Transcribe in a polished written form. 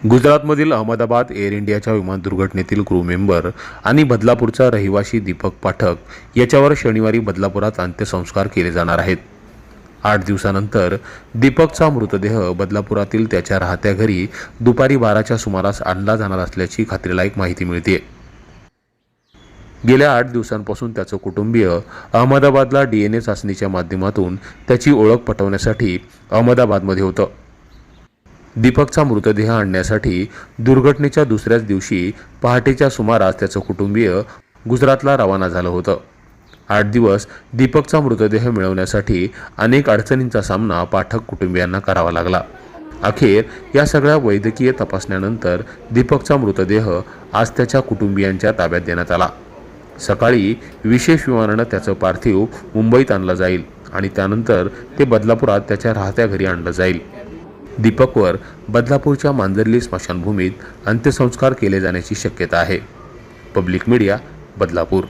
गुजरातमधील अहमदाबाद एअर इंडियाच्या विमान दुर्घटनेतील क्रू मेंबर आणि बदलापूरचा रहिवासी दीपक पाठक याच्यावर शनिवारी बदलापुरात अंत्यसंस्कार केले जाणार आहेत। 8 दिवसानंतर दीपकचा मृतदेह बदलापुरातील त्याच्या राहत्या घरी दुपारी 12च्या सुमारास आणला जाणार असल्याची खात्रीलायक माहिती मिळते। गेल्या 8 दिवसांपासून त्याचं कुटुंबीय अहमदाबादला DNA चाचणीच्या माध्यमातून त्याची ओळख पटवण्यासाठी अहमदाबादमध्ये होतं। दीपकचा मृतदेह आणण्यासाठी दुर्घटनेच्या दुसऱ्याच दिवशी पहाटेच्या सुमारास त्याचं कुटुंबीय गुजरातला रवाना झालं होतं। 8 दिवस दीपकचा मृतदेह मिळवण्यासाठी अनेक अडचणींचा सामना पाठक कुटुंबियांना करावा लागला। अखेर या सगळ्या वैद्यकीय तपासण्यानंतर दीपकचा मृतदेह आज त्याच्या कुटुंबियांच्या ताब्यात देण्यात आला। सकाळी विशेष विमानानं त्याचं पार्थिव मुंबईत आणलं जाईल आणि त्यानंतर ते बदलापुरात त्याच्या राहत्या घरी आणलं जाईल। दीपकवर बदलापूरच्या मांजर्ली स्मशानभूमीत अंत्यसंस्कार केले जाण्याची शक्यता आहे। Public media, Badlapur.